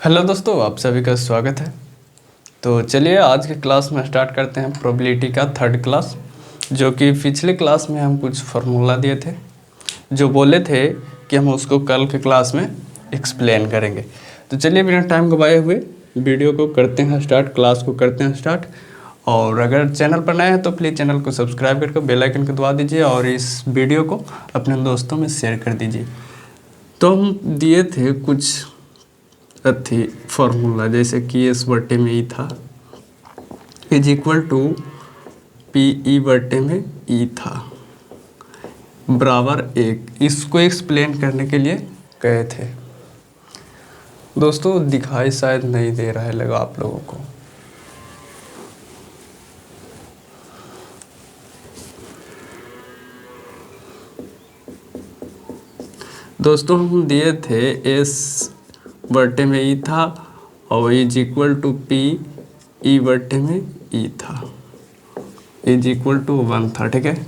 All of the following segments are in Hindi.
हेलो दोस्तों, आप सभी का स्वागत है। तो चलिए आज के क्लास में स्टार्ट करते हैं प्रोबेबिलिटी का थर्ड क्लास, जो कि पिछले क्लास में हम कुछ फार्मूला दिए थे, जो बोले थे कि हम उसको कल के क्लास में एक्सप्लेन करेंगे। तो चलिए बिना टाइम गवाए हुए वीडियो को करते हैं स्टार्ट, क्लास को करते हैं स्टार्ट। और अगर चैनल पर नए हैं तो प्लीज़ चैनल को सब्सक्राइब करके बेल आइकन को दबा दीजिए और इस वीडियो को अपने दोस्तों में शेयर कर दीजिए। तो हम दिए थे कुछ थी फार्मूला, जैसे कि एस बटे में ई था is equal to P E बटे में ई था बराबर 1। इसको एक्सप्लेन करने के लिए कहे थे। दोस्तों दिखाई शायद नहीं दे रहा है, लगा आप लोगों को। दोस्तों हम दिए थे एस बटे में ई था और is equal to P E बटे में ई था, इज इक्वल टू 1 था। ठीक है,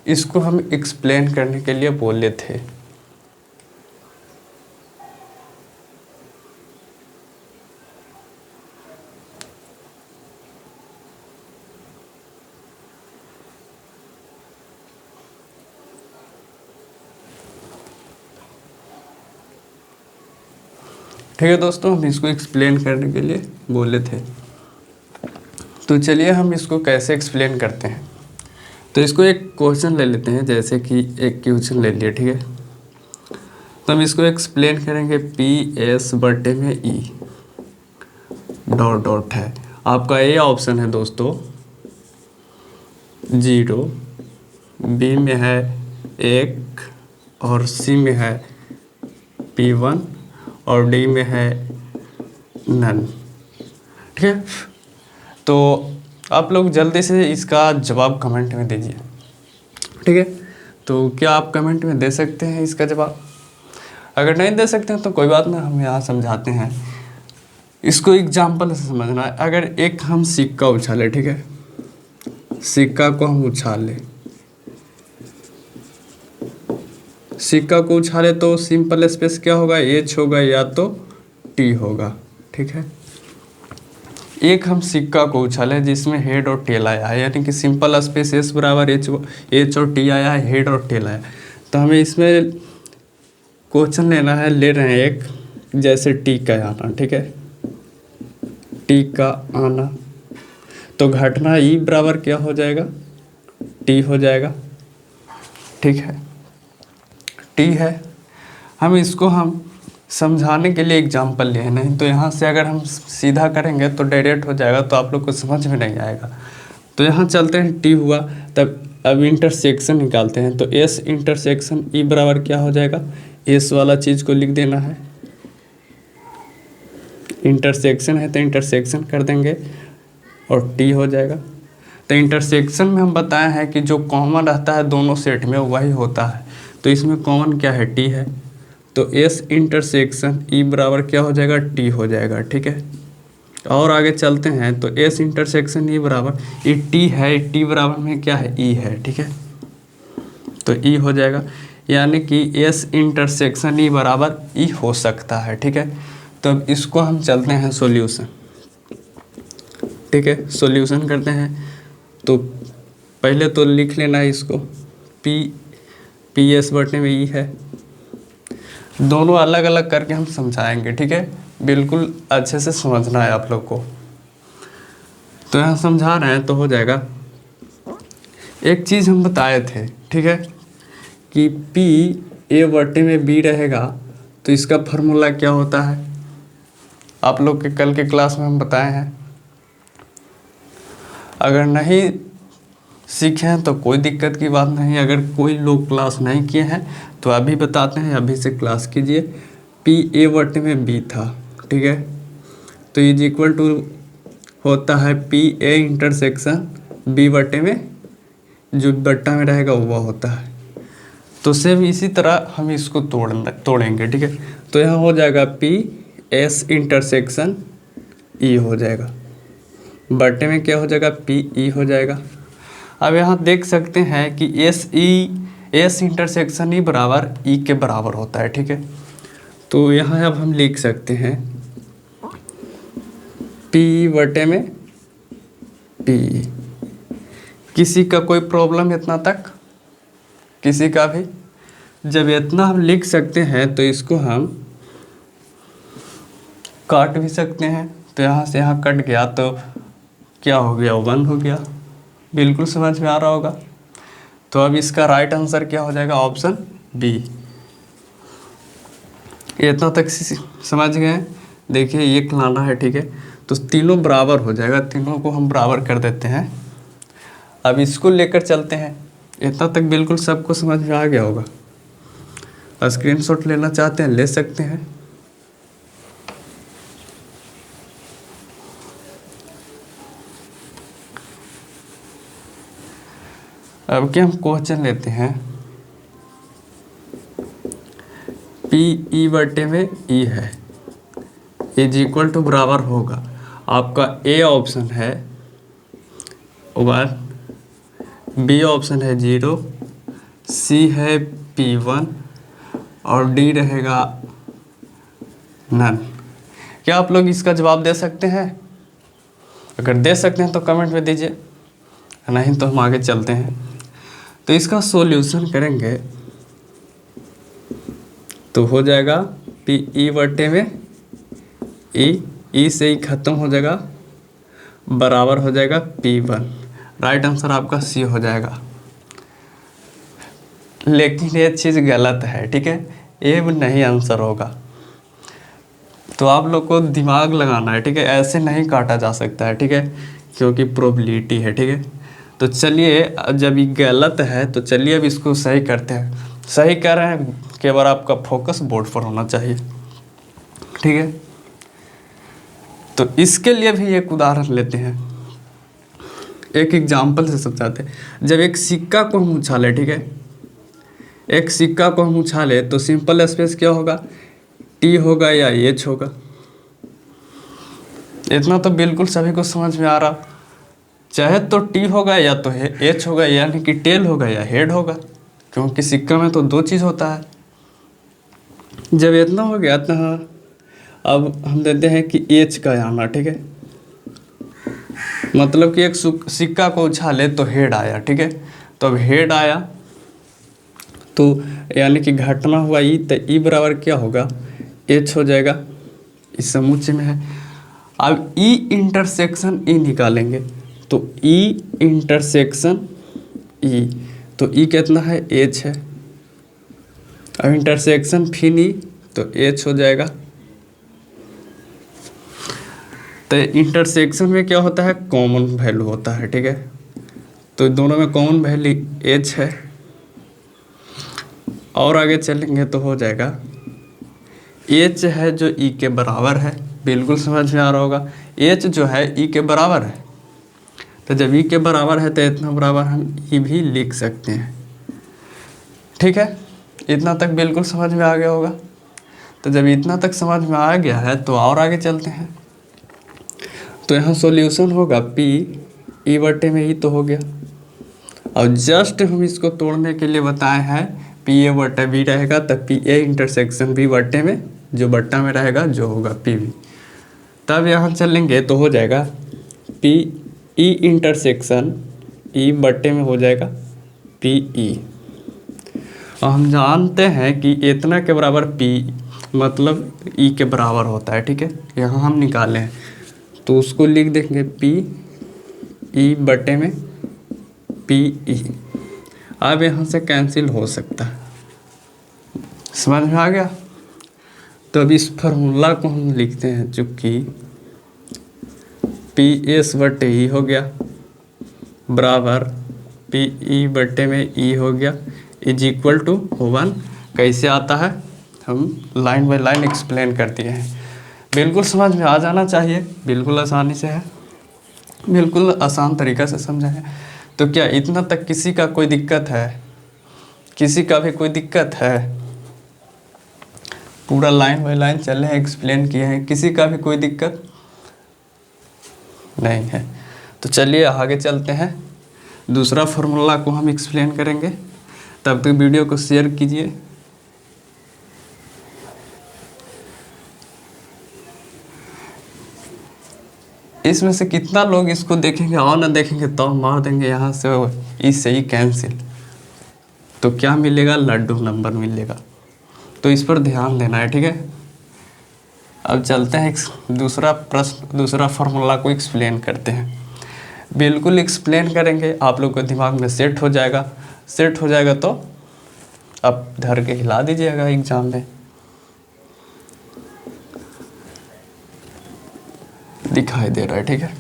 इसको हम एक्सप्लेन करने के लिए बोले थे। ठीक है दोस्तों, हम इसको एक्सप्लेन करने के लिए बोले थे। तो चलिए हम इसको कैसे एक्सप्लेन करते हैं। तो इसको एक क्वेश्चन ले लेते हैं, जैसे कि एक क्वेश्चन ले लिए। ठीक है, तो हम इसको एक्सप्लेन करेंगे पी एस बटे में ई डॉट डॉट है। आपका ए ऑप्शन है दोस्तों 0, बी में है 1 और सी में है P1 और डी में है नन। ठीक है, तो आप लोग जल्दी से इसका जवाब कमेंट में दीजिए। ठीक है, तो क्या आप कमेंट में दे सकते हैं इसका जवाब? अगर नहीं दे सकते हैं तो कोई बात नहीं, हम यहाँ समझाते हैं। इसको एग्जाम्पल से समझना है। अगर एक हम सिक्का उछाले, ठीक है, सिक्का को हम उछाले, सिक्का को उछाले तो सिंपल स्पेस क्या होगा, एच होगा या तो टी होगा। ठीक है, एक हम सिक्का को उछाले जिसमें हेड और टेल आया है, यानी कि सिंपल स्पेस एस बराबर एच और टी आया है, हेड और टेल आया। तो हमें इसमें क्वेश्चन लेना है, ले रहे हैं एक, जैसे टी का आना। ठीक है, टी का आना तो घटना ई बराबर क्या हो जाएगा, टी हो जाएगा। ठीक है, टी है। हम इसको हम समझाने के लिए एग्जाम्पल लिए, नहीं तो यहाँ से अगर हम सीधा करेंगे तो डायरेक्ट हो जाएगा, तो आप लोग को समझ में नहीं आएगा। तो यहाँ चलते हैं, टी हुआ, तब अब इंटरसेक्शन निकालते हैं। तो एस इंटरसेक्शन ई बराबर क्या हो जाएगा, एस वाला चीज़ को लिख देना है, इंटरसेक्शन है तो इंटरसेक्शन कर देंगे और टी हो जाएगा। तो इंटरसेक्शन में हम बताए हैं कि जो कॉमन रहता है दोनों सेट में वही होता है। तो इसमें कॉमन क्या है, टी है, तो एस इंटरसेक्शन ई बराबर क्या हो जाएगा, टी हो जाएगा। ठीक है, और आगे चलते हैं तो एस इंटरसेक्शन ई बराबर, ये टी है, टी बराबर में क्या है, ई है। ठीक है, तो ई हो जाएगा, यानी कि एस इंटरसेक्शन ई बराबर ई हो सकता है। ठीक है, तो अब इसको हम चलते हैं सॉल्यूशन। ठीक है, सॉल्यूशन करते हैं। तो पहले तो लिख लेना है इसको, पी एस बटे में ई है, दोनों अलग अलग करके हम समझाएंगे। ठीक है, बिल्कुल अच्छे से समझना है आप लोग को। तो यहाँ समझा रहे हैं तो हो जाएगा। एक चीज़ हम बताए थे, ठीक है, कि पी ए बटे में बी रहेगा तो इसका फार्मूला क्या होता है, आप लोग के कल के क्लास में हम बताए हैं। अगर नहीं सीखे हैं तो कोई दिक्कत की बात नहीं, अगर कोई लोग क्लास नहीं किए हैं तो अभी बताते हैं, अभी से क्लास कीजिए। पी ए बटे में बी था, ठीक है, तो इज इक्वल टू होता है पी ए इंटरसेक्शन बी बटे में, जो बट्टा में रहेगा वो होता है। तो सेम इसी तरह हम इसको तोड़ेंगे। ठीक है, तो यहाँ हो जाएगा पी एस इंटरसेक्शन ई हो जाएगा, बटे में क्या हो जाएगा, पी ई हो जाएगा। अब यहाँ देख सकते हैं कि एस इंटरसेक्शन ई बराबर ई के बराबर होता है। ठीक है, तो यहाँ अब हम लिख सकते हैं पी बटे में पी। किसी का कोई प्रॉब्लम इतना तक? किसी का भी? जब इतना हम लिख सकते हैं तो इसको हम काट भी सकते हैं। तो यहाँ से यहाँ कट गया तो क्या हो गया, 1 हो गया। बिल्कुल समझ में आ रहा होगा। तो अब इसका राइट आंसर क्या हो जाएगा, ऑप्शन बी। इतना तक समझ गए। देखिए ये लाना है, ठीक है। तो तीनों बराबर हो जाएगा, तीनों को हम बराबर कर देते हैं। अब इसको लेकर चलते हैं। इतना तक बिल्कुल सबको समझ में आ गया होगा। स्क्रीनशॉट लेना चाहते हैं ले सकते हैं। अब क्या हम क्वेश्चन लेते हैं। पी ई बटे में ई है, इज इक्वल टू बराबर होगा। आपका ए ऑप्शन है 1, बी ऑप्शन है 0, सी है P1 और डी रहेगा नन। क्या आप लोग इसका जवाब दे सकते हैं? अगर दे सकते हैं तो कमेंट में दीजिए, नहीं तो हम आगे चलते हैं। तो इसका सॉल्यूशन करेंगे तो हो जाएगा पी ई बटे में ई से ही खत्म हो जाएगा, बराबर हो जाएगा P1। राइट आंसर आपका सी हो जाएगा। लेकिन ये चीज़ गलत है, ठीक है। ए नहीं आंसर होगा। तो आप लोग को दिमाग लगाना है, ठीक है। ऐसे नहीं काटा जा सकता है, ठीक है, क्योंकि प्रोबेबिलिटी है, ठीक है। तो चलिए, जब ये गलत है तो चलिए अब इसको सही करते हैं। सही कर रहे हैं, केवल आपका फोकस बोर्ड पर होना चाहिए, ठीक है। तो इसके लिए भी एक उदाहरण लेते हैं, एक एग्जाम्पल से समझाते हैं। जब एक सिक्का को हम उछाले, ठीक है, एक सिक्का को हम उछाले तो सिंपल स्पेस क्या होगा, टी होगा या एच होगा। इतना तो बिल्कुल सभी को समझ में आ रहा। चाहे तो टी होगा या तो एच होगा, यानी कि टेल होगा या हेड होगा, क्योंकि सिक्का में तो 2 चीज़ होता है। जब इतना हो गया तो अब हम देते हैं कि एच का आना, ठीक है। मतलब कि एक सिक्का को उछाले तो हेड आया, ठीक है। तो अब हेड आया तो यानी कि घटना हुआ ई, तो ई बराबर क्या होगा, एच हो जाएगा। इस समुच्चय में है। अब ई इंटरसेक्शन ई निकालेंगे तो ई इंटरसेक्शन ई, तो ई कितना है, एच है। अब इंटरसेक्शन फिर ई तो एच हो जाएगा। तो इंटरसेक्शन में क्या होता है, कॉमन वैल्यू होता है, ठीक है। तो दोनों में कॉमन वैल्यू एच है। और आगे चलेंगे तो हो जाएगा एच है जो ई के बराबर है। बिल्कुल समझ में आ रहा होगा। एच जो है ई के बराबर है, तो जब ई के बराबर है तो इतना बराबर हम ई भी लिख सकते हैं, ठीक है। इतना तक बिल्कुल समझ में आ गया होगा। तो जब इतना तक समझ में आ गया है तो और आगे चलते हैं। तो यहाँ सॉल्यूशन होगा पी ई बटे में ई तो हो गया। और जस्ट हम इसको तोड़ने के लिए बताए हैं पी ए बटे बी रहेगा, तब पी ए इंटरसेक्शन बी बटे में जो बट्टा में रहेगा जो होगा पी बी। तब यहाँ चलेंगे तो हो जाएगा पी ई इंटरसेक्शन ई बटे में हो जाएगा पी ई। और हम जानते हैं कि इतना के बराबर पी मतलब ई के बराबर होता है, ठीक है। यहाँ हम निकाले हैं तो उसको लिख देंगे पी ई बटे में पी ई। अब यहाँ से कैंसिल हो सकता है, समझ में आ गया। तो अब इस फार्मूला को हम लिखते हैं, चूँकि पी एस बटे ई हो गया बराबर पी ई बटे में ई हो गया इज इक्वल टू 1। कैसे आता है हम लाइन बाय लाइन एक्सप्लेन कर दिए हैं। बिल्कुल समझ में आ जाना चाहिए, बिल्कुल आसानी से है, बिल्कुल आसान तरीक़ा से समझा है। तो क्या इतना तक किसी का कोई दिक्कत है? किसी का भी कोई दिक्कत है? पूरा लाइन बाय लाइन चले हैं, एक्सप्लेन किए हैं, किसी का भी कोई दिक्कत नहीं है। तो चलिए आगे चलते हैं, दूसरा फार्मूला को हम एक्सप्लेन करेंगे। तब तक वीडियो को शेयर कीजिए। इसमें से कितना लोग इसको देखेंगे और ना देखेंगे तो मार देंगे यहाँ से इससे ही कैंसिल, तो क्या मिलेगा, लड्डू नंबर मिलेगा। तो इस पर ध्यान देना है, ठीक है। अब चलते हैं दूसरा प्रश्न, दूसरा फार्मूला को एक्सप्लेन करते हैं। बिल्कुल एक्सप्लेन करेंगे, आप लोग को दिमाग में सेट हो जाएगा। सेट हो जाएगा तो आप धर के हिला दीजिएगा एग्जाम में। दिखाई दे रहा है, ठीक है।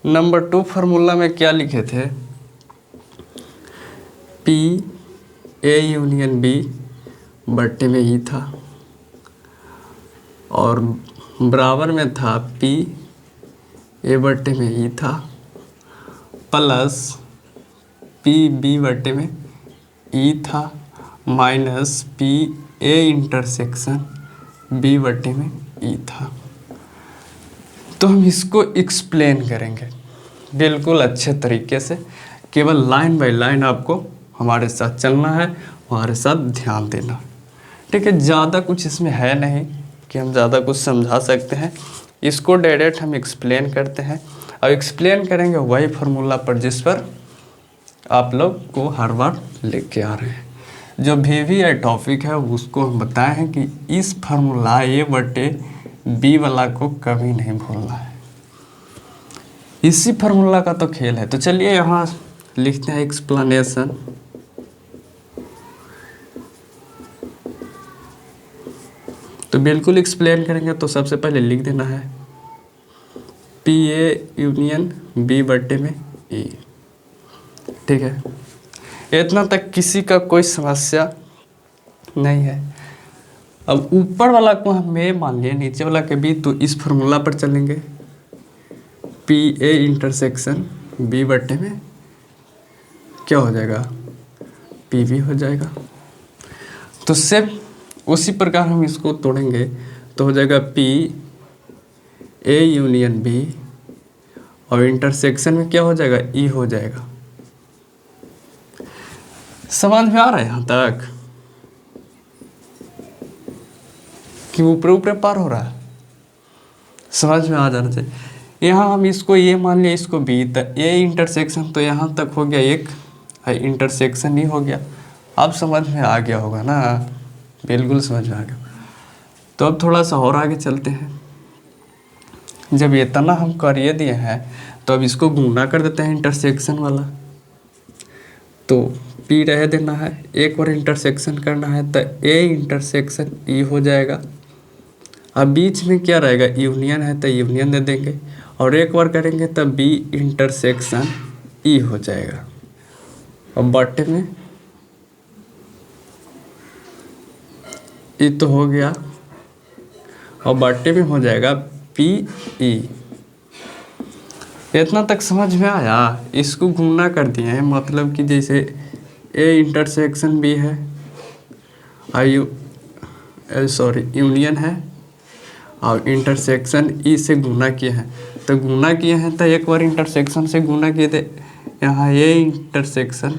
नंबर 2 फार्मूला में क्या लिखे थे, पी ए यूनियन बी बट्टे में ई था, और बराबर में था पी ए बट्टे में ई था प्लस पी बी बट्टे में ई था minus P A intersection B बट्टे में ई था। तो हम इसको एक्सप्लेन करेंगे बिल्कुल अच्छे तरीके से, केवल लाइन बाय लाइन आपको हमारे साथ चलना है, हमारे साथ ध्यान देना, ठीक है। ज़्यादा कुछ इसमें है नहीं कि हम ज़्यादा कुछ समझा सकते हैं, इसको डायरेक्ट हम एक्सप्लेन करते हैं। और एक्सप्लेन करेंगे वही फार्मूला पर जिस पर आप लोग को हर बार लेके आ रहे हैं। जो भी टॉपिक है उसको हम बताए हैं कि इस फार्मूला ए बटे बी वाला को कभी नहीं भूलना है, इसी फार्मूला का तो खेल है। तो चलिए यहाँ लिखते हैं एक्सप्लेनेशन। तो बिल्कुल एक्सप्लेन करेंगे तो सबसे पहले लिख देना है पी ए यूनियन बी बट्टे में ई, ठीक है। इतना तक किसी का कोई समस्या नहीं है। अब ऊपर वाला को हम ए मान लिए, नीचे वाला के बी, तो इस फार्मूला पर चलेंगे, पी ए इंटरसेक्शन बी बट्टे में क्या हो जाएगा, पी बी हो जाएगा। तो सेम उसी प्रकार हम इसको तोड़ेंगे तो हो जाएगा पी ए यूनियन बी, और इंटरसेक्शन में क्या हो जाएगा, ई हो जाएगा। समझ में आ रहा है यहाँ तक कि ऊपर ऊपर पार हो रहा है, समझ में आ जाना चाहिए। यहाँ हम इसको ये मान लिया, इसको बी, तो ए इंटरसेक्शन तो यहाँ तक हो गया, एक इंटरसेक्शन ही हो गया। अब समझ में आ गया होगा ना, बिल्कुल समझ में आ गया। तो अब थोड़ा सा और आगे चलते हैं। जब इतना हम कर ये दिए हैं तो अब इसको गुणा कर देते हैं इंटरसेक्शन वाला, तो पी रह देना है, एक बार इंटरसेक्शन करना है तो ए इंटरसेक्शन ई हो जाएगा। अब बीच में क्या रहेगा, यूनियन है तो यूनियन दे देंगे, और एक बार करेंगे तो बी इंटरसेक्शन ई हो जाएगा। अब बट्टे में ई तो हो गया, और बट्टे में हो जाएगा पी ई। इतना तक समझ में आया। इसको गुणा कर दिए हैं, मतलब कि जैसे ए इंटरसेक्शन बी है, यूनियन है, और इंटरसेक्शन ई से गुणा किए हैं। तो गुणा किए हैं तो एक बार इंटरसेक्शन से गुणा किए थे, यहाँ ए इंटरसेक्शन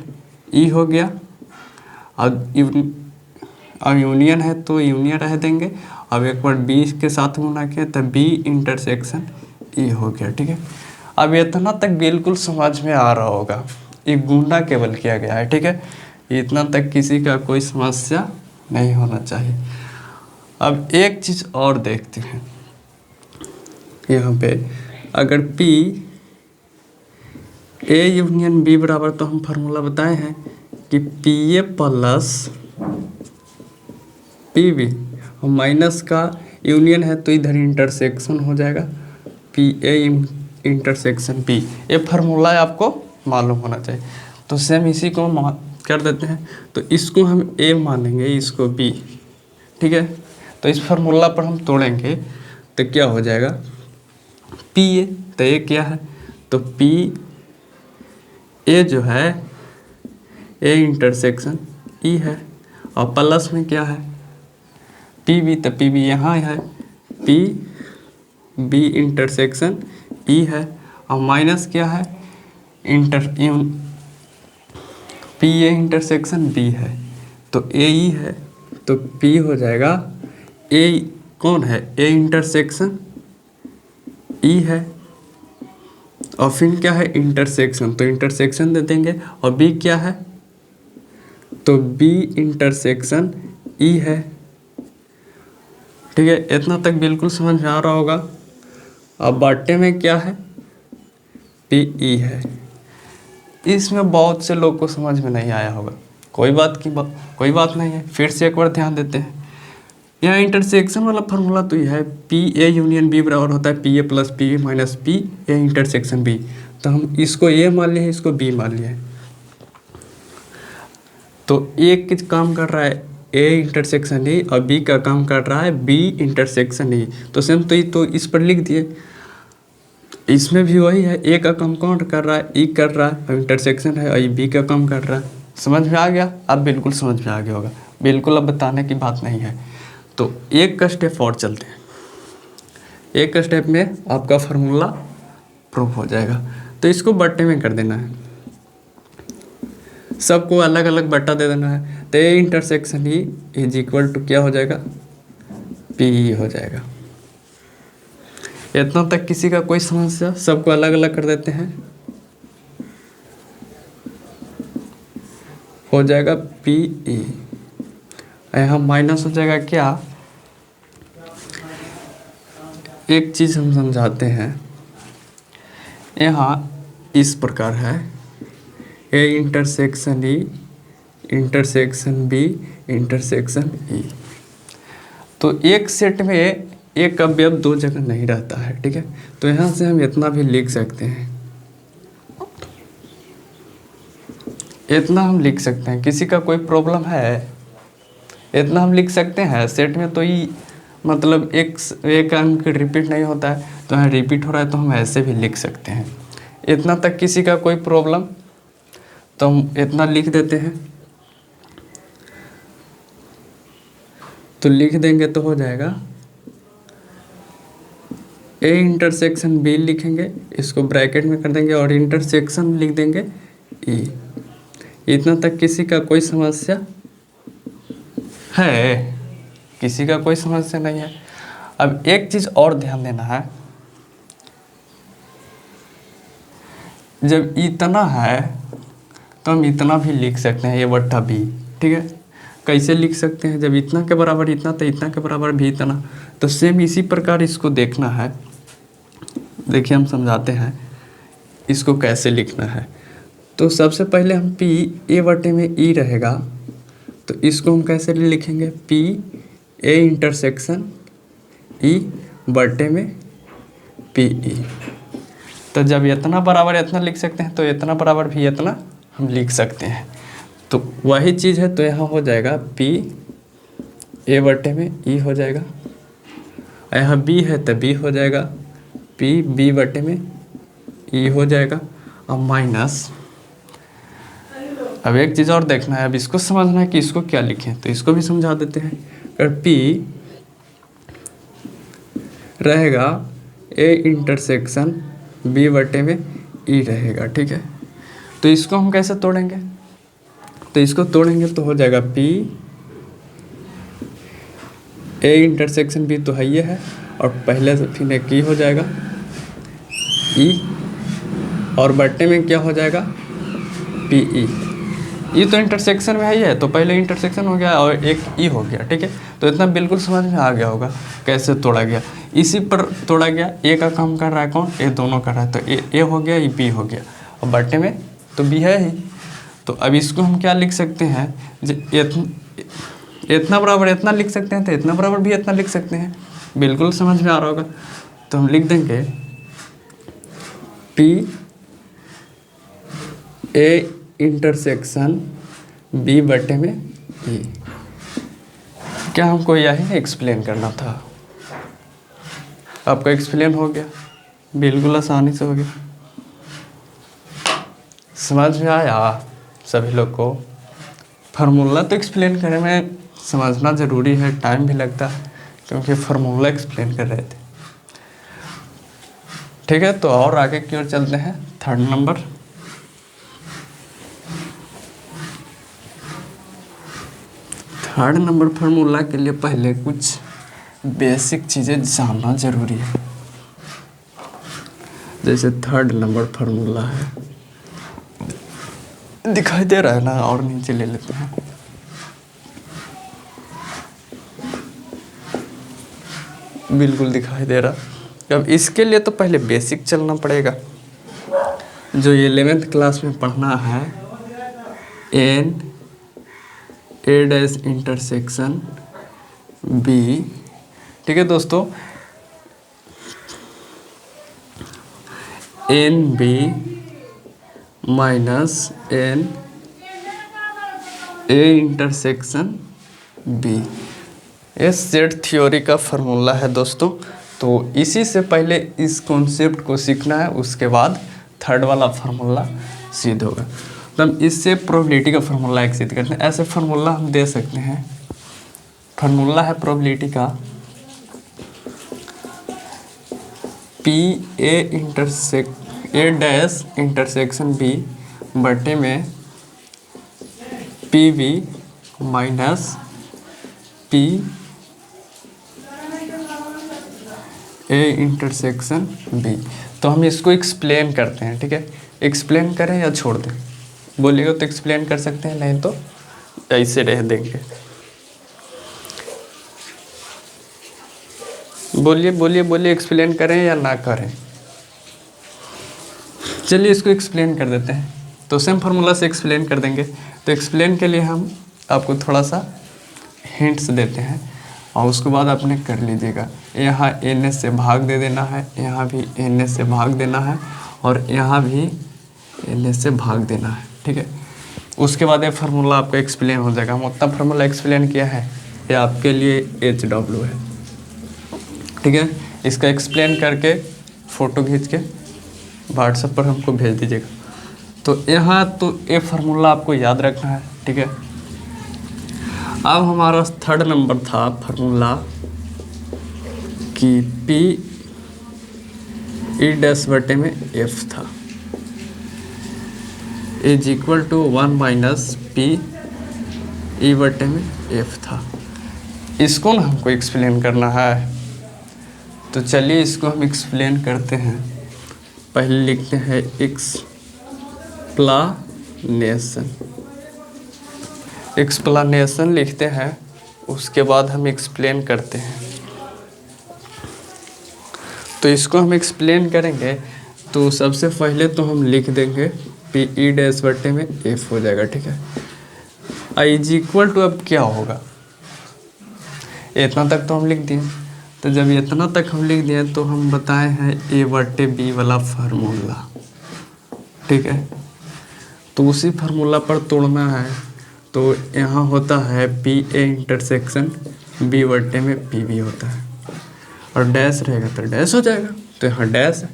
ई हो गया, अब यूनियन है तो यूनियन रह देंगे। अब एक बार बी के साथ गुणा किया तो बी इंटरसेक्शन ई हो गया, ठीक है। अब इतना तक बिल्कुल समझ में आ रहा होगा, ये गुणा केवल किया गया है, ठीक है। इतना तक किसी का कोई समस्या नहीं होना चाहिए। अब एक चीज़ और देखते हैं, यहाँ पे अगर P A यूनियन B बराबर, तो हम फार्मूला बताए हैं कि PA प्लस PB, माइनस का यूनियन है तो इधर इंटरसेक्शन हो जाएगा, PA इंटरसेक्शन B। ये फार्मूला आपको मालूम होना चाहिए। तो सेम इसी को कर देते हैं, तो इसको हम A मानेंगे, इसको B, ठीक है। तो इस फार्मूला पर हम तोड़ेंगे तो क्या हो जाएगा, PA, तो ये क्या है, तो PA जो है A इंटरसेक्शन E है, और प्लस में क्या है PB, तो PB यहाँ है, PB इंटरसेक्शन E है, और माइनस क्या है PA इंटरसेक्शन B है, तो AE है, तो P हो जाएगा A, कौन है A इंटरसेक्शन E है, और फिर क्या है इंटरसेक्शन, तो इंटरसेक्शन दे देंगे। और बी क्या है, तो बी इंटरसेक्शन ई है। ठीक है, इतना तक बिल्कुल समझ में आ रहा होगा। अब बाटे में क्या है, पी ई है। इसमें बहुत से लोग को समझ में नहीं आया होगा, कोई बात नहीं है, फिर से एक बार ध्यान देते हैं। यहाँ इंटरसेक्शन वाला फार्मूला तो ये है, पी ए यूनियन बी बराबर होता है P A plus P minus P A intersection B. तो हम इसको ए मान लिए, इसको बी मान लिए। तो ए किस काम कर रहा है, ए इंटरसेक्शन ई, और बी का काम कर रहा है बी इंटरसेक्शन ई। तो सेम तो इस पर लिख दिए। इसमें भी वही है, ए का काम कौन कर रहा है, ई कर रहा है, और इंटरसेक्शन है, और बी का काम कर रहा है। समझ में आ गया? अब बिल्कुल समझ में आ गया होगा, बिल्कुल अब बताने की बात नहीं है। तो एक का स्टेप और चलते हैं, एक का स्टेप में आपका फार्मूला प्रूव हो जाएगा। तो इसको बट्टे में कर देना है, सबको अलग अलग बट्टा दे देना है। तो A intersection E is equal to क्या हो जाएगा, पी हो जाएगा। इतना तक किसी का कोई समस्या? सबको अलग अलग कर देते हैं, हो जाएगा पी ई। यहाँ माइनस हो जाएगा क्या, एक चीज हम समझाते हैं। यहाँ इस प्रकार है, A intersection E intersection B intersection E. तो एक सेट में एक अवयव दो जगह नहीं रहता है। ठीक है, तो यहाँ से हम इतना भी लिख सकते हैं, इतना हम लिख सकते हैं। किसी का कोई प्रॉब्लम है? इतना हम लिख सकते हैं। सेट में तो ये मतलब एक अंक रिपीट नहीं होता है, तो यहाँ रिपीट हो रहा है, तो हम ऐसे भी लिख सकते हैं। इतना तक किसी का कोई प्रॉब्लम? तो हम इतना लिख देते हैं, तो लिख देंगे तो हो जाएगा ए इंटरसेक्शन बी लिखेंगे, इसको ब्रैकेट में कर देंगे, और इंटरसेक्शन लिख देंगे ई। इतना तक किसी का कोई समस्या है? किसी का कोई समस्या नहीं है। अब एक चीज और ध्यान देना है, जब इतना है तो हम इतना भी लिख सकते हैं, ए बट्टा बी। ठीक है, कैसे लिख सकते हैं, जब इतना के बराबर इतना तो इतना के बराबर भी इतना। तो सेम इसी प्रकार इसको देखना है। देखिए हम समझाते हैं इसको कैसे लिखना है। तो सबसे पहले हम पी ए बटे में ई रहेगा, तो इसको हम कैसे लिखेंगे, पी ए इंटरसेक्शन ई बटे में पी ई। तो जब इतना बराबर इतना लिख सकते हैं, तो इतना बराबर भी इतना हम लिख सकते हैं। तो वही चीज़ है, तो यहाँ हो जाएगा पी ए बटे में ई हो जाएगा, यहाँ बी है तो बी हो जाएगा, पी बी बटे में ई हो जाएगा, और माइनस। अब एक चीज़ और देखना है, अब इसको समझना है कि इसको क्या लिखें, तो इसको भी समझा देते हैं। अगर पी रहेगा ए इंटरसेक्शन बी बटे में ई रहेगा। ठीक है, तो इसको हम कैसे तोड़ेंगे, तो इसको तोड़ेंगे तो हो जाएगा पी ए इंटरसेक्शन बी तो है ये है, और पहले से फिर एक ई हो जाएगा ई, और बट्टे में क्या हो जाएगा पी ई। ये तो इंटरसेक्शन में है, तो पहले इंटरसेक्शन हो गया और एक ई हो गया। ठीक है, तो इतना बिल्कुल समझ में आ गया होगा कैसे तोड़ा गया। इसी पर तोड़ा गया, ए का काम कर रहा है कौन, ए दोनों कर रहा है, तो ए हो गया, ये बी हो गया, और बट्टे में तो बी है ही। तो अब इसको हम क्या लिख सकते हैं, इतना बराबर इतना लिख सकते हैं, तो इतना बराबर भी इतना लिख सकते हैं। बिल्कुल समझ में आ रहा होगा। तो हम लिख देंगे पी ए इंटरसेक्शन बी बटे में ई। क्या हमको यही एक्सप्लेन करना था? आपका एक्सप्लेन हो गया, बिल्कुल आसानी से हो गया। समझ में आया सभी लोग को? फार्मूला तो एक्सप्लेन करने में समझना ज़रूरी है, टाइम भी लगता है, क्योंकि फार्मूला एक्सप्लेन कर रहे थे। ठीक है, तो और आगे की ओर चलते हैं। Third number, third number formula के लिए पहले कुछ बेसिक चीज़ें जानना ज़रूरी है। जैसे थर्ड नंबर फार्मूला है, दिखाई दे रहा है ना, और नीचे ले लेते हैं। बिल्कुल दिखाई दे रहा। अब इसके लिए तो पहले बेसिक चलना पड़ेगा, जो 11th क्लास में पढ़ना है, n A dash intersection B. ठीक है दोस्तों, n B minus N A intersection B, ये सेट थ्योरी का फार्मूला है दोस्तों। तो इसी से पहले इस कॉन्सेप्ट को सीखना है, उसके बाद थर्ड वाला फार्मूला सिद्ध होगा। तो हम इससे प्रोबेबिलिटी का फार्मूला एक सिद्ध करते हैं। ऐसे फार्मूला हम दे सकते हैं। फार्मूला है प्रोबेबिलिटी का P A dash intersection B बटे में P B minus P A intersection B. तो हम इसको एक्सप्लेन करते हैं। ठीक है, एक्सप्लेन करें या छोड़ दें? बोलिएगा तो एक्सप्लेन कर सकते हैं, नहीं तो ऐसे रह देंगे। बोलिए बोलिए बोलिए, एक्सप्लेन करें या ना करें? चलिए इसको एक्सप्लेन कर देते हैं। तो सेम फार्मूला से एक्सप्लेन कर देंगे। तो एक्सप्लेन के लिए हम आपको थोड़ा सा हिंट्स देते हैं और उसके बाद आपने कर लीजिएगा। यहाँ एन से भाग दे देना है, यहाँ भी एन से भाग देना है और यहाँ भी एन से भाग देना है। ठीक है, उसके बाद ये फार्मूला आपका एक्सप्लेन हो जाएगा। हम उतना फार्मूला एक्सप्लेन किया है, ये आपके लिए HW है। ठीक है, इसका एक्सप्लेन करके फ़ोटो खींच के व्हाट्सएप पर हमको भेज दीजिएगा। तो यहाँ तो ये फार्मूला आपको याद रखना है। ठीक है, अब हमारा थर्ड नंबर था फार्मूला कि पी ई डैश बटे में एफ था, is equal to 1 minus P E बटे में एफ था। इसको ना हमको एक्सप्लेन करना है। तो चलिए इसको हम एक्सप्लेन करते हैं। पहले लिखते हैं एक्सप्लेनेशन लिखते हैं, उसके बाद हम एक्सप्लेन करते हैं। तो इसको हम एक्सप्लेन करेंगे तो सबसे पहले तो हम लिख देंगे पी ई डैश बटे में एफ हो जाएगा। ठीक है, आई इज इक्वल टू, अब क्या होगा, इतना तक तो हम लिख दिए। तो जब इतना तक हम लिख दिए तो हम बताए हैं ए बटे बी वाला फार्मूला। ठीक है, तो उसी फार्मूला पर तोड़ना है। तो यहाँ होता है पी ए इंटरसेक्शन बी बटे में पी बी होता है, और डैश रहेगा तो डैश हो जाएगा। तो यहाँ डैश है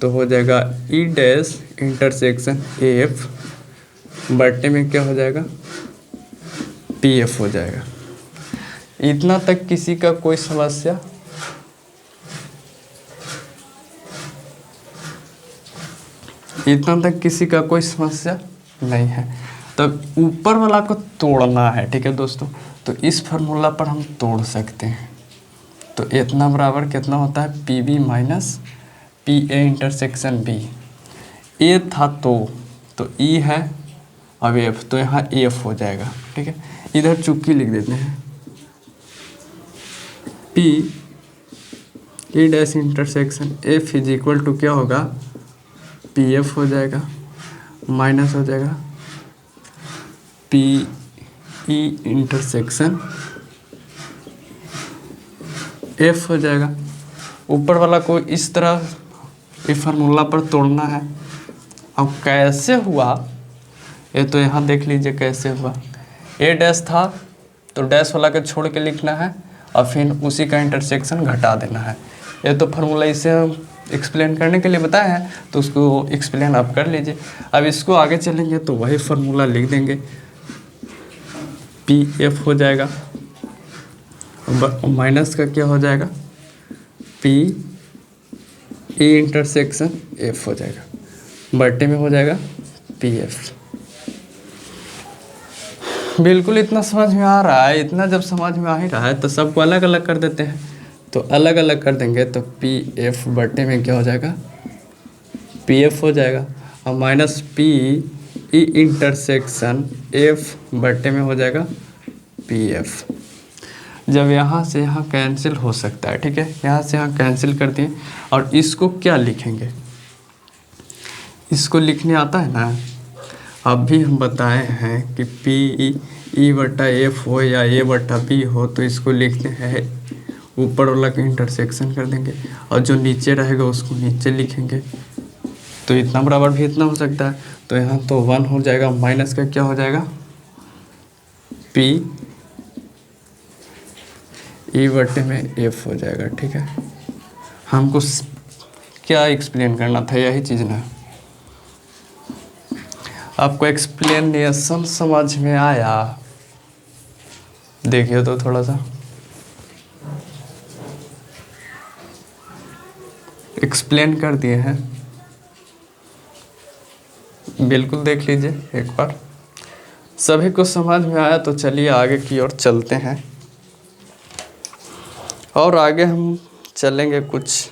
तो हो जाएगा ई डैश इंटरसेक्शन एफ बटे में क्या हो जाएगा, पी एफ हो जाएगा। इतना तक किसी का कोई समस्या? इतना तक किसी का कोई समस्या नहीं है। तब ऊपर वाला को तोड़ना है। ठीक है दोस्तों, तो इस फार्मूला पर हम तोड़ सकते हैं। तो इतना बराबर कितना होता है, P B minus P A intersection B. A था तो ई है, अब एफ, तो यहाँ एफ हो जाएगा। ठीक है, इधर चुप्पी लिख देते हैं, P E dash intersection F is equal to क्या होगा, पी एफ हो जाएगा माइनस हो जाएगा पी ई इंटरसेक्शन एफ हो जाएगा। ऊपर वाला को इस तरह इस फार्मूला पर तोड़ना है। अब कैसे हुआ ये तो यहाँ देख लीजिए कैसे हुआ। ए डैश था तो डैश वाला के छोड़ के लिखना है और फिर उसी का इंटरसेक्शन घटा देना है। ये तो फार्मूला इसे हम एक्सप्लेन करने के लिए बताया है, तो उसको एक्सप्लेन आप कर लीजिए। अब इसको आगे चलेंगे तो वही फार्मूला लिख देंगे, पी एफ हो जाएगा माइनस का क्या हो जाएगा, पी ई इंटरसेक्शन एफ हो जाएगा बटे में हो जाएगा पी एफ। बिल्कुल इतना समझ में आ रहा है? इतना जब समझ में आ ही रहा है तो सबको अलग अलग कर देते हैं। तो अलग अलग कर देंगे तो पी एफ बटे में क्या हो जाएगा, पी एफ हो जाएगा, और minus P E intersection F बटे में हो जाएगा पी एफ। जब यहाँ से यहाँ कैंसिल हो सकता है, ठीक है, यहाँ से यहाँ कैंसिल कर दिए, और इसको क्या लिखेंगे, इसको लिखने आता है ना। अभी हम बताए हैं कि पी ई बटा एफ हो या ए बटा बी हो, तो इसको लिखते हैं ऊपर वाला का इंटरसेक्शन कर देंगे, और जो नीचे रहेगा उसको नीचे लिखेंगे। तो इतना बराबर भी इतना हो सकता है, तो यहाँ तो 1 हो जाएगा, माइनस का क्या हो जाएगा पी ई बटे में एफ हो जाएगा, ठीक है। हमको क्या एक्सप्लेन करना था, यही चीज़ ना। आपको एक्सप्लेनेशन समझ में आया? देखिए तो थोड़ा सा एक्सप्लेन कर दिए हैं, बिल्कुल देख लीजिए एक बार। सभी को समझ में आया तो चलिए आगे की ओर चलते हैं, और आगे हम चलेंगे कुछ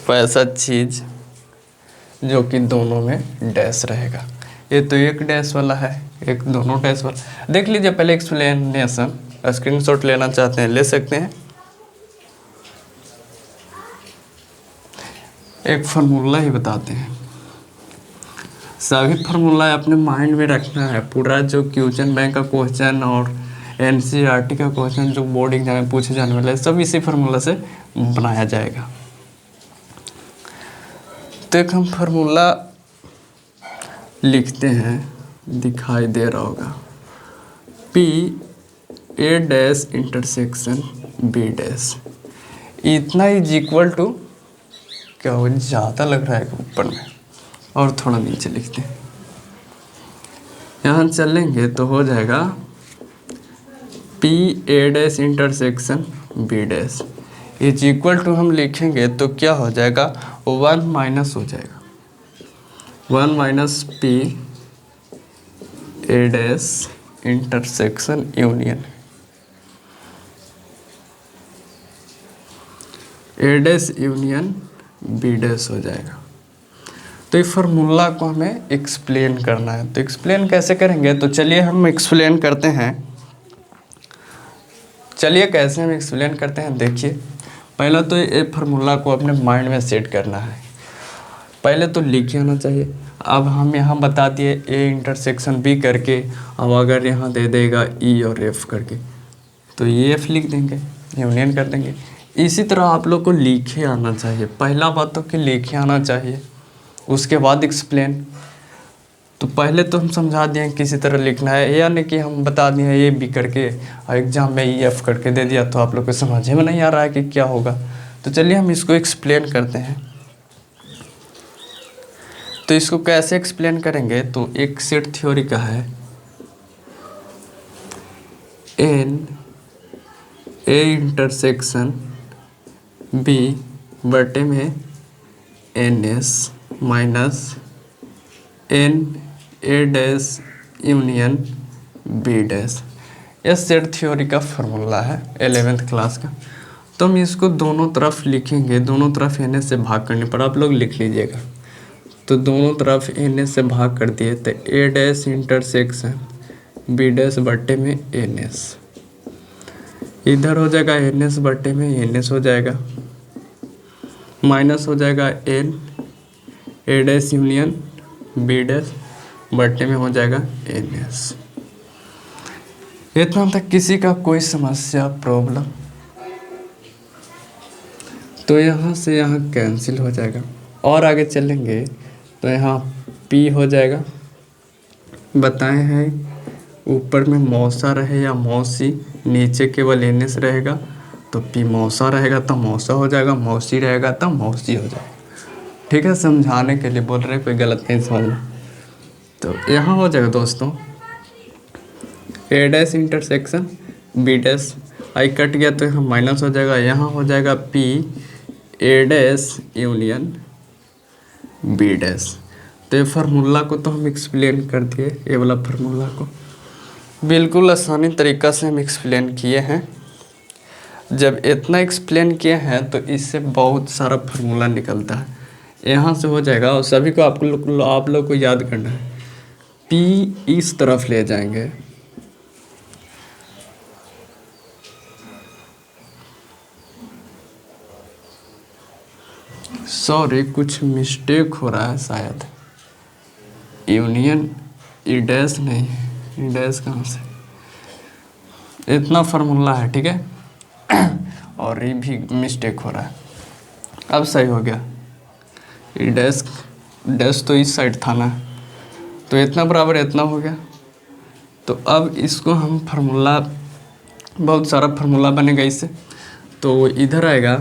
वैसा चीज़ जो कि दोनों में डैश रहेगा। ये तो एक डैश वाला है, एक दोनों डैश वाला। देख लीजिए पहले एक्सप्लेनेशन, स्क्रीनशॉट लेना चाहते हैं ले सकते हैं। एक फार्मूला ही बताते हैं, सभी फार्मूला अपने माइंड में रखना है। पूरा जो क्वेश्चन बैंक का क्वेश्चन और एनसीईआरटी का क्वेश्चन जो बोर्ड एग्जाम में पूछे जाने वाला है, सब इसी फार्मूला से बनाया जाएगा। तो एक हम फार्मूला लिखते हैं, दिखाई दे रहा होगा, P A dash intersection B dash, इतना इज इक्वल टू क्या हो, ज़्यादा लग रहा है ऊपर में, और थोड़ा नीचे लिखते हैं। यहाँ चलेंगे तो हो जाएगा P A dash intersection B dash is equal to, हम लिखेंगे तो क्या हो जाएगा 1 माइनस हो जाएगा 1 minus P A dash intersection union A dash union B dash हो जाएगा। तो इस फार्मूला को हमें एक्सप्लेन करना है, तो एक्सप्लेन कैसे करेंगे, तो चलिए हम एक्सप्लेन करते हैं। चलिए कैसे हम एक्सप्लेन करते हैं, देखिए पहला तो ये फार्मूला को अपने माइंड में सेट करना है, पहले तो लिखे होना चाहिए। अब हम यहाँ बता दिए ए इंटरसेक्शन बी करके, अब अगर यहाँ दे देगा ई और एफ करके, तो ये एफ लिख देंगे, यूनियन कर देंगे। इसी तरह आप लोग को लिखे आना चाहिए, पहला बात तो कि लिखे आना चाहिए, उसके बाद एक्सप्लेन। तो पहले तो हम समझा दिए किसी तरह लिखना है, यानी कि हम बता दिए ये बी करके और एग्जाम में ई एफ करके दे दिया, तो आप लोग को समझ में नहीं आ रहा है कि क्या होगा। तो चलिए हम इसको एक्सप्लेन करते हैं। तो इसको कैसे एक्सप्लेन करेंगे, तो एक सेट थ्योरी का है, एन ए इंटरसेक्शन बी बटे में N S minus N A dash union B dash. यह सेट थ्योरी का फार्मूला है 11th क्लास का। तो हम इसको दोनों तरफ लिखेंगे, दोनों तरफ एन एस से भाग करने पर, आप लोग लिख लीजिएगा। तो दोनों तरफ एन एस से भाग कर दिए, तो ए डैश इंटरसेक्शन बी डैश बटे में एन एस, इधर हो जाएगा एन एस बटे में एन एस हो जाएगा, माइनस हो जाएगा N A dash union B dash बटे में हो जाएगा एन एस। इतना तक किसी का कोई समस्या प्रॉब्लम? तो यहाँ से यहाँ कैंसिल हो जाएगा, और आगे चलेंगे तो यहाँ P हो जाएगा। बताए हैं ऊपर में मौसा रहे या मौसी, नीचे केवल एन एस रहेगा, तो P मौसा रहेगा तो मौसा हो जाएगा, मौसी रहेगा तो मौसी हो जाएगा। ठीक है, समझाने के लिए बोल रहे, कोई गलत नहीं समझना। तो यहाँ हो जाएगा दोस्तों A dash intersection B dash, आई कट गया तो यहाँ माइनस हो जाएगा, यहाँ हो जाएगा P ए डैश यूनियन बी डैश। तो ये फार्मूला को तो हम एक्सप्लेन कर दिए, ये वाला फार्मूला को बिल्कुल आसानी तरीक़ा से हम एक्सप्लेन किए हैं। जब इतना एक्सप्लेन किए हैं तो इससे बहुत सारा फार्मूला निकलता है। यहाँ से हो जाएगा और सभी को आप लोग को याद करना है। P इस तरफ ले जाएंगे, सॉरी कुछ मिस्टेक हो रहा है शायद, यूनियन ई डैश नहीं है, ई डैश कहाँ से, इतना फार्मूला है ठीक है। और ये भी मिस्टेक हो रहा है, अब सही हो गया। ई डैश डैश तो इस साइड था ना, तो इतना बराबर इतना हो गया। तो अब इसको हम फार्मूला, बहुत सारा फार्मूला बनेगा इससे, तो इधर आएगा।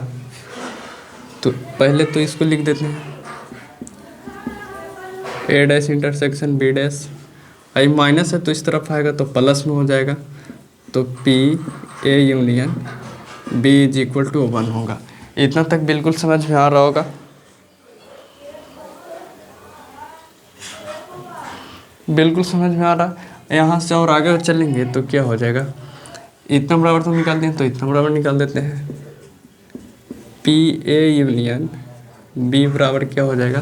तो पहले तो इसको लिख देते हैं, ए डैश इंटरसेक्शन बी डैश, आई माइनस है तो इस तरफ आएगा तो प्लस में हो जाएगा। तो P A union B is equal to 1 होगा। इतना तक बिल्कुल समझ में आ रहा होगा। बिल्कुल समझ में आ रहा। यहाँ से और आगे चलेंगे तो क्या हो जाएगा, इतना बराबर तो निकाल दें, तो इतना बराबर निकाल देते हैं। पी ए यूनियन बी बराबर क्या हो जाएगा,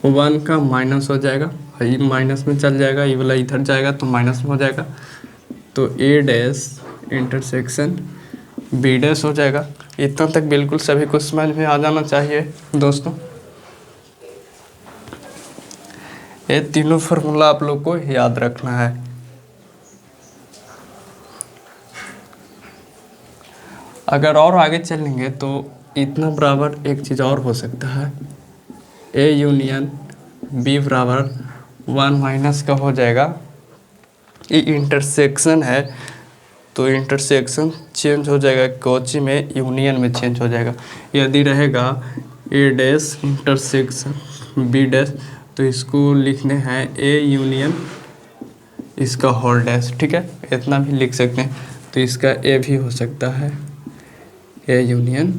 1 का माइनस हो जाएगा, ये माइनस में चल जाएगा, ये वाला इधर जाएगा तो माइनस में हो जाएगा। तो ए डैश इंटरसेक्शन बी डैश हो जाएगा। इतना तक बिल्कुल सभी को समझ में आ जाना चाहिए दोस्तों। ये तीनों फार्मूला आप लोग को याद रखना है। अगर और आगे चलेंगे तो इतना बराबर एक चीज़ और हो सकता है, ए यूनियन बी बराबर 1 माइनस का हो जाएगा। ये इंटरसेक्शन है तो इंटरसेक्शन चेंज हो जाएगा, कोची में यूनियन में चेंज हो जाएगा। यदि रहेगा ए डैश इंटरसेक्शन बी डैश, तो इसको लिखने हैं ए यूनियन इसका होल डैश, ठीक है, इतना भी लिख सकते हैं। तो इसका ए भी हो सकता है ए यूनियन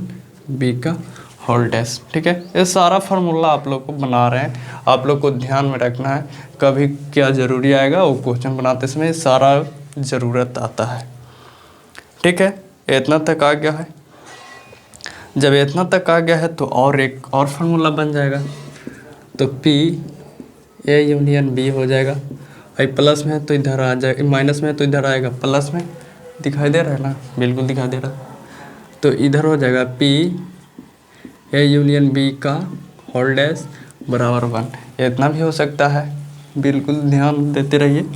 बी का होल डैश, ठीक है। ये सारा फार्मूला आप लोग को बना रहे हैं, आप लोग को ध्यान में रखना है। कभी क्या ज़रूरी आएगा वो क्वेश्चन बनाते समय सारा ज़रूरत आता है, ठीक है। इतना तक आ गया है। जब इतना तक आ गया है तो और एक और फार्मूला बन जाएगा। तो पी ए यूनियन बी हो जाएगा। आई प्लस में है तो इधर आ जाएगा, माइनस में है तो इधर आएगा, प्लस में दिखाई दे रहा है ना, बिल्कुल दिखाई दे रहा। तो इधर हो जाएगा पी ए यूनियन बी का होल डैश बराबर 1। इतना भी हो सकता है, बिल्कुल ध्यान देते रहिए।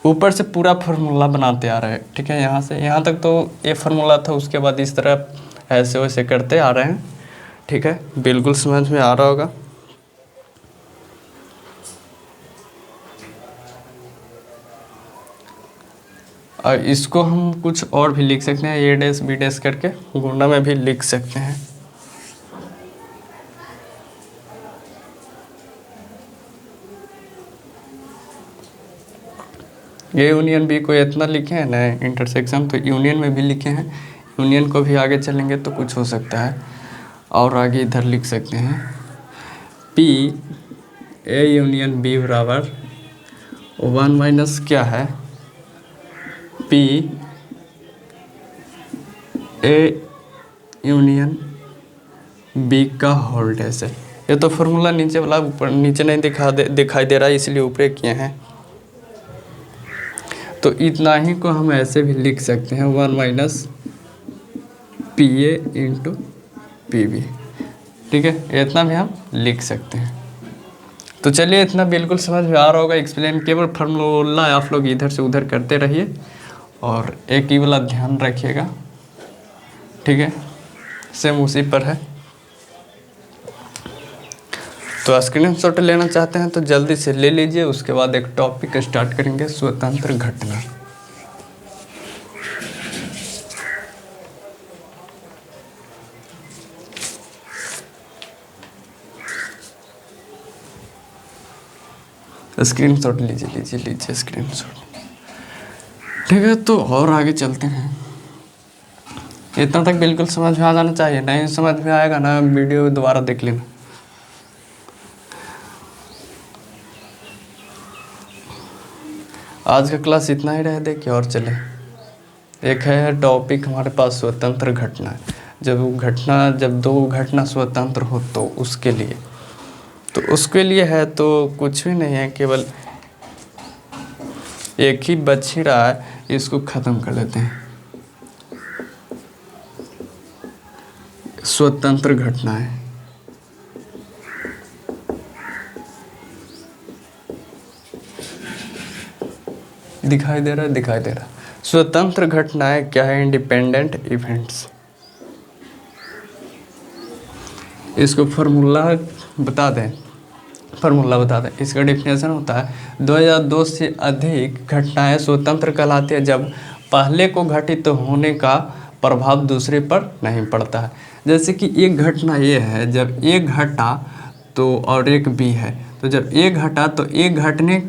ऊपर से पूरा फार्मूला बनाते आ रहे हैं, ठीक है। यहाँ से यहाँ तक तो ये फार्मूला था, उसके बाद इस तरह ऐसे वैसे करते आ रहे हैं, ठीक है। बिल्कुल समझ में आ रहा होगा। और इसको हम कुछ और भी लिख सकते हैं, ए डैश बी डैश करके गुणा में भी लिख सकते हैं। ये यूनियन बी को इतना लिखे हैं ना इंटरसेक्शन, तो यूनियन में भी लिखे हैं। यूनियन को भी आगे चलेंगे तो कुछ हो सकता है, और आगे इधर लिख सकते हैं पी ए यूनियन बी बराबर 1 माइनस क्या है, पी ए यूनियन बी का होल डैश है। ये तो फार्मूला नीचे वाला, ऊपर नीचे नहीं दिखाई दे रहा है, इसलिए ऊपर किए हैं। तो इतना ही को हम ऐसे भी लिख सकते हैं, 1 minus P A into P B, ठीक है। इतना भी हम लिख सकते हैं। तो चलिए, इतना बिल्कुल समझ में आ रहा होगा। एक्सप्लेन केवल फार्मूला आप लोग इधर से उधर करते रहिए और एक ही वाला ध्यान रखिएगा, ठीक है। सेम उसी पर है। तो स्क्रीनशॉट लेना चाहते हैं तो जल्दी से ले लीजिए। उसके बाद एक टॉपिक स्टार्ट करेंगे, स्वतंत्र घटना। स्क्रीनशॉट लीजिए स्क्रीनशॉट, ठीक है। तो और आगे चलते हैं। इतना तक बिल्कुल समझ में आ जाना चाहिए, नहीं समझ में आएगा ना वीडियो दोबारा देख लेना। आज का क्लास इतना ही रह दे कि और चले। एक है टॉपिक हमारे पास स्वतंत्र घटना। जब दो घटना स्वतंत्र हो तो उसके लिए, तो उसके लिए है तो कुछ भी नहीं है, केवल एक ही बच ही रहा है, इसको ख़त्म कर देते हैं। स्वतंत्र घटनाएं, दिखाई दे रहा। स्वतंत्र घटनाएं क्या है? Independent events. इसको फार्मूला बता दें, इसका डेफिनेशन होता है 2002 से अधिक घटनाएं स्वतंत्र कहलाती है जब पहले को घटित होने का प्रभाव दूसरे पर नहीं पड़ता है। जैसे कि एक घटना ये है, जब एक घटा तो और एक बी है, तो जब एक घटा तो एक घटने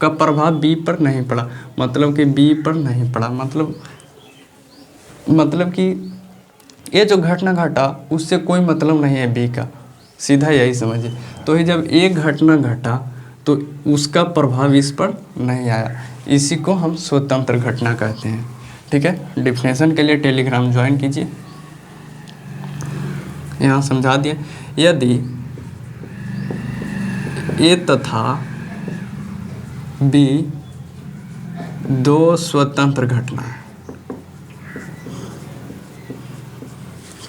का प्रभाव बी पर नहीं पड़ा, मतलब कि बी पर नहीं पड़ा, मतलब कि ये जो घटना घटा उससे कोई मतलब नहीं है बी का, सीधा यही समझिए। तो ही जब एक घटना घटा तो उसका प्रभाव इस पर नहीं आया, इसी को हम स्वतंत्र घटना कहते हैं। ठीक है, डिफिनेशन के लिए टेलीग्राम ज्वाइन कीजिए, यहाँ समझा दिए। यदि ए तथा बी दो स्वतंत्र घटना है,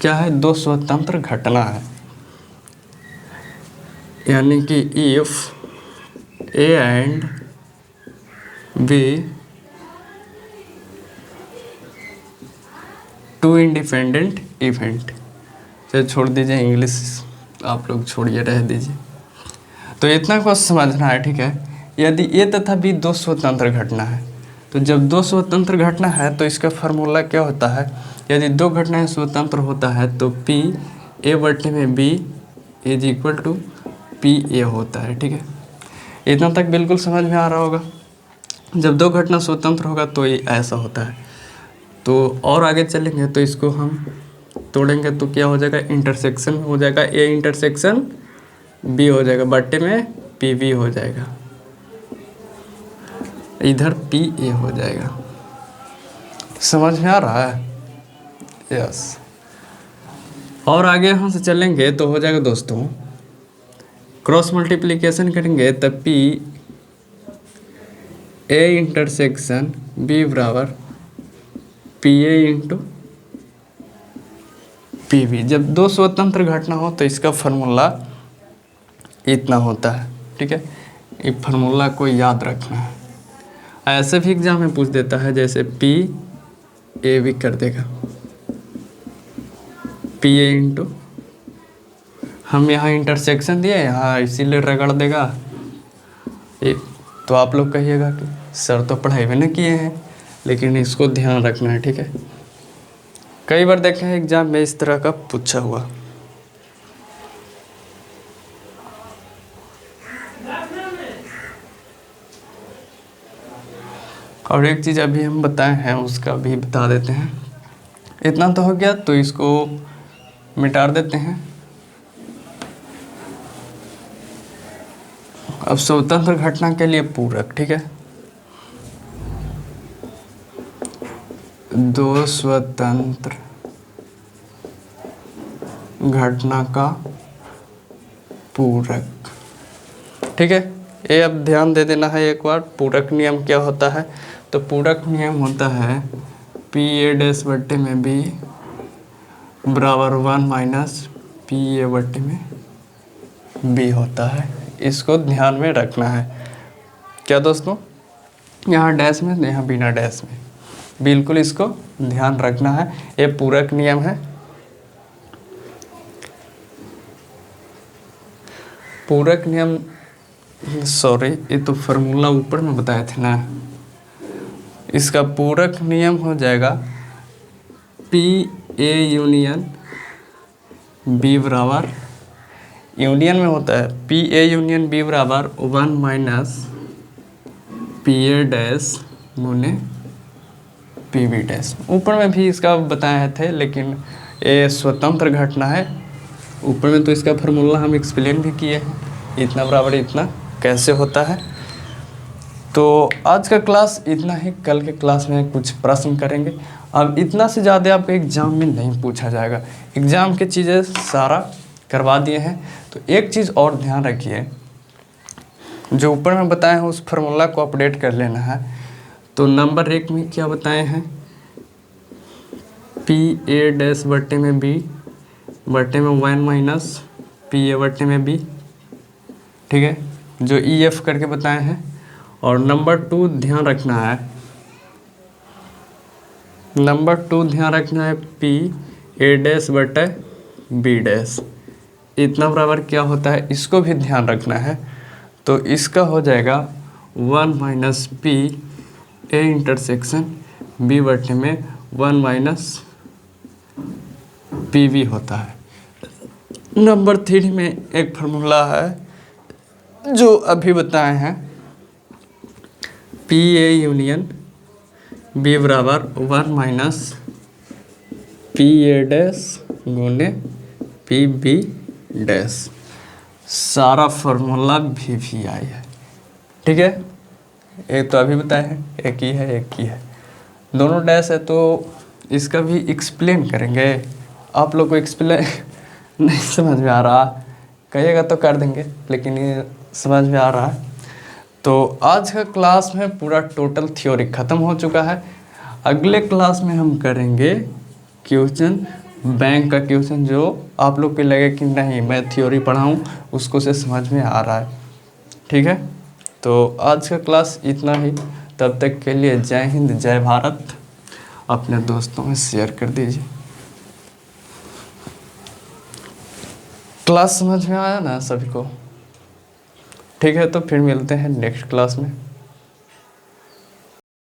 क्या है? दो स्वतंत्र घटना है, यानी कि if A and B two independent event, चलिए छोड़ दीजिए इंग्लिश, आप लोग छोड़िए, रह दीजिए। तो इतना को समझना है, ठीक है। यदि ए तथा बी दो स्वतंत्र घटना है, तो जब दो स्वतंत्र घटना है तो इसका फार्मूला क्या होता है? यदि दो घटनाएं स्वतंत्र होता है तो पी ए बटे में B is equal to P A होता है। ठीक है, इतना तक बिल्कुल समझ में आ रहा होगा। जब दो घटना स्वतंत्र होगा तो ये ऐसा होता है। तो और आगे चलेंगे तो इसको हम तोड़ेंगे तो क्या हो जाएगा? इंटरसेक्शन हो जाएगा, ए इंटरसेक्शन बी हो जाएगा, बट्टे में पी बी हो जाएगा, इधर पी ए हो जाएगा। समझ में आ रहा है? यस। और आगे यहाँ से चलेंगे तो हो जाएगा दोस्तों, क्रॉस मल्टीप्लिकेशन करेंगे तब पी ए इंटरसेक्शन बी बराबर P A into P B. जब दो स्वतंत्र घटना हो तो इसका फार्मूला इतना होता है। ठीक है, ये फार्मूला को याद रखना है, ऐसे भी एग्जाम में पूछ देता है, जैसे पी ए भी कर देगा पी ए इंटू, हम यहाँ इंटरसेक्शन दिए यहाँ इसीलिए रगड़ देगा ये, तो आप लोग कहिएगा कि सर तो पढ़ाई में न किए हैं, लेकिन इसको ध्यान रखना है। ठीक है, कई बार देखे हैं एग्जाम में इस तरह का पूछा हुआ। और एक चीज़ अभी हम बताए हैं उसका भी बता देते हैं। इतना तो हो गया, तो इसको मिटा देते हैं। अब स्वतंत्र घटना के लिए पूरक। ठीक है, दो स्वतंत्र घटना का पूरक। ठीक है, ये अब ध्यान दे देना है एक बार, पूरक नियम क्या होता है? तो पूरक नियम होता है पी ए डैश बट्टे में बी बराबर 1 माइनस पी ए बट्टे में बी होता है। इसको ध्यान में रखना है। क्या दोस्तों? यहाँ डैश में, यहाँ बिना डैश में, बिल्कुल इसको ध्यान रखना है। ये पूरक नियम है। पूरक नियम, सॉरी, ये तो फार्मूला ऊपर में बताए थे ना। इसका पूरक नियम हो जाएगा पी ए यूनियन बी बराबर, यूनियन में होता है पी ए यूनियन बी बराबर 1 माइनस पी ए डैश गुने पी बी डैश। ऊपर में भी इसका बताए थे, लेकिन ये स्वतंत्र घटना है। ऊपर में तो इसका फार्मूला हम एक्सप्लेन भी किए हैं, इतना बराबर इतना कैसे होता है। तो आज का क्लास इतना ही, कल के क्लास में कुछ प्रश्न करेंगे अब इतना से ज़्यादा आपको एग्ज़ाम में नहीं पूछा जाएगा, एग्ज़ाम के चीज़ें सारा करवा दिए हैं। तो एक चीज़ और ध्यान रखिए, जो ऊपर में बताए हैं उस फार्मूला को अपडेट कर लेना है। तो नंबर 1 में क्या बताए हैं, पी ए डैश बट्टे में बी बट्टे में 1 माइनस पी ए बट्टे में बी, ठीक है, जो ई एफ करके बताए हैं। और नंबर 2 ध्यान रखना है, नंबर 2 ध्यान रखना है पी ए डैश बटे बी डैश, इतना बराबर क्या होता है, इसको भी ध्यान रखना है। तो इसका हो जाएगा 1 minus P A intersection B बटे में 1 माइनस पी वी होता है। नंबर 3 में एक फार्मूला है जो अभी बताए हैं, पी ए यूनियन बी बराबर 1 माइनस पी ए डैश गुने पी बी डैश, सारा फार्मूला भी आई है, ठीक है। एक तो अभी बताया है, एक ही है, एक ही है, दोनों डैश है। तो इसका भी एक्सप्लेन करेंगे। आप लोग को एक्सप्लेन नहीं समझ में आ रहा, कहिएगा तो कर देंगे, लेकिन ये समझ में आ रहा है। तो आज का क्लास में पूरा टोटल थ्योरी ख़त्म हो चुका है। अगले क्लास में हम करेंगे क्वेश्चन, बैंक का क्वेश्चन, जो आप लोग को लगे कि नहीं मैं थ्योरी पढ़ाऊँ उसको से समझ में आ रहा है, ठीक है। तो आज का क्लास इतना ही, तब तक के लिए जय हिंद जय भारत, अपने दोस्तों में शेयर कर दीजिए। क्लास समझ में आया ना सभी को, ठीक है। तो फिर मिलते हैं नेक्स्ट क्लास में।